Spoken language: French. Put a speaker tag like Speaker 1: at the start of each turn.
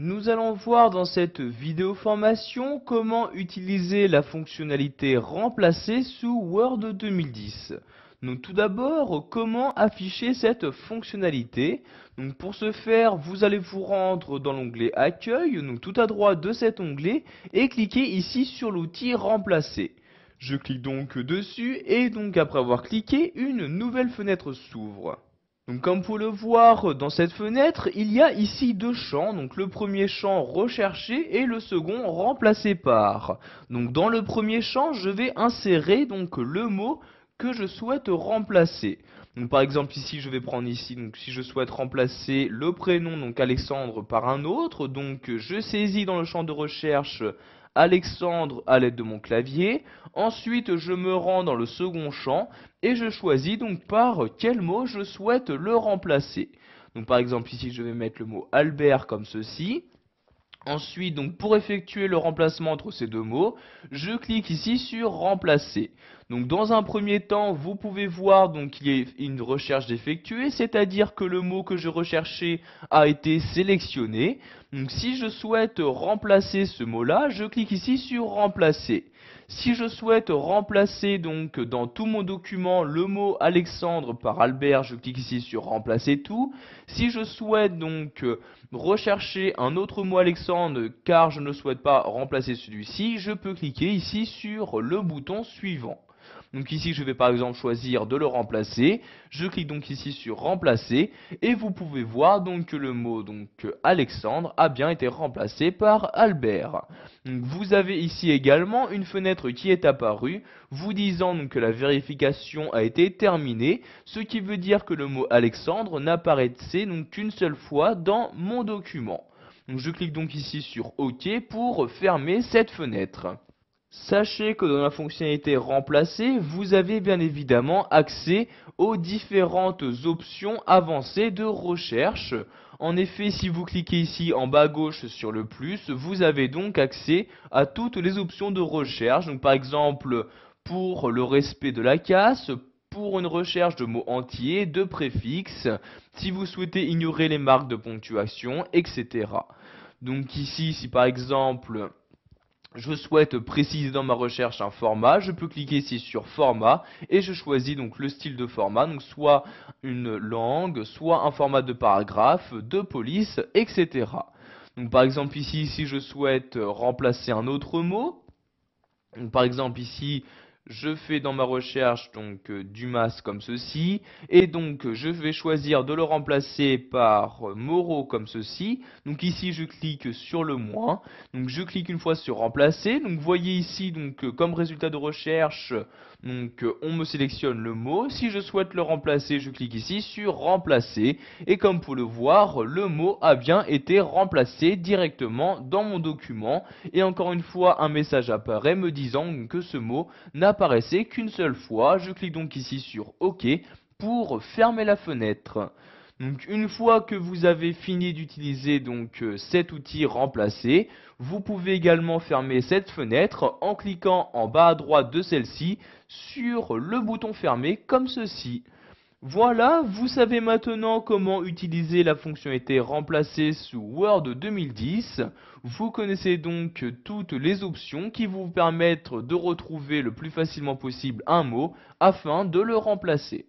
Speaker 1: Nous allons voir dans cette vidéo formation comment utiliser la fonctionnalité remplacer sous Word 2010. Donc tout d'abord, comment afficher cette fonctionnalité. Donc pour ce faire, vous allez vous rendre dans l'onglet Accueil, donc tout à droite de cet onglet, et cliquer ici sur l'outil Remplacer. Je clique donc dessus et donc après avoir cliqué, une nouvelle fenêtre s'ouvre. Donc comme vous pouvez le voir dans cette fenêtre, il y a ici deux champs. Donc le premier champ recherché et le second remplacé par. Donc dans le premier champ, je vais insérer donc le mot que je souhaite remplacer. Donc par exemple ici, je vais prendre ici, donc si je souhaite remplacer le prénom, donc Alexandre, par un autre, donc je saisis dans le champ de recherche Alexandre à l'aide de mon clavier. Ensuite, je me rends dans le second champ et je choisis donc par quel mot je souhaite le remplacer. Donc par exemple ici, je vais mettre le mot Albert comme ceci. Ensuite, donc pour effectuer le remplacement entre ces deux mots, je clique ici sur remplacer. Donc dans un premier temps, vous pouvez voir donc qu'il y a une recherche d'effectuer, c'est-à-dire que le mot que je recherchais a été sélectionné. Donc si je souhaite remplacer ce mot-là, je clique ici sur remplacer. Si je souhaite remplacer donc dans tout mon document le mot Alexandre par Albert, je clique ici sur remplacer tout. Si je souhaite donc rechercher un autre mot Alexandre car je ne souhaite pas remplacer celui-ci, je peux cliquer ici sur le bouton suivant. Donc ici je vais par exemple choisir de le remplacer, je clique donc ici sur remplacer et vous pouvez voir donc que le mot donc Alexandre a bien été remplacé par Albert. Donc, vous avez ici également une fenêtre qui est apparue vous disant donc que la vérification a été terminée, ce qui veut dire que le mot Alexandre n'apparaissait donc qu'une seule fois dans mon document. Donc, je clique donc ici sur OK pour fermer cette fenêtre. Sachez que dans la fonctionnalité remplacer, vous avez bien évidemment accès aux différentes options avancées de recherche. En effet, si vous cliquez ici en bas à gauche sur le plus, vous avez donc accès à toutes les options de recherche. Donc par exemple, pour le respect de la casse, pour une recherche de mots entiers, de préfixes, si vous souhaitez ignorer les marques de ponctuation, etc. Donc ici, si par exemple je souhaite préciser dans ma recherche un format, je peux cliquer ici sur format et je choisis donc le style de format, donc soit une langue, soit un format de paragraphe, de police, etc. Donc par exemple ici, si je souhaite remplacer un autre mot, donc, par exemple ici, je fais dans ma recherche donc Dumas comme ceci, et donc je vais choisir de le remplacer par Moreau comme ceci. Donc ici je clique sur le moins, donc je clique une fois sur remplacer. Donc vous voyez ici donc comme résultat de recherche, donc on me sélectionne le mot. Si je souhaite le remplacer, je clique ici sur remplacer, et comme vous pouvez le voir, le mot a bien été remplacé directement dans mon document. Et encore une fois, un message apparaît me disant que ce mot n'apparaissait qu'une seule fois. Je clique donc ici sur OK pour fermer la fenêtre. Donc une fois que vous avez fini d'utiliser donc cet outil remplacer, vous pouvez également fermer cette fenêtre en cliquant en bas à droite de celle-ci sur le bouton fermer comme ceci. Voilà, vous savez maintenant comment utiliser la fonctionnalité remplacer sous Word 2010. Vous connaissez donc toutes les options qui vous permettent de retrouver le plus facilement possible un mot afin de le remplacer.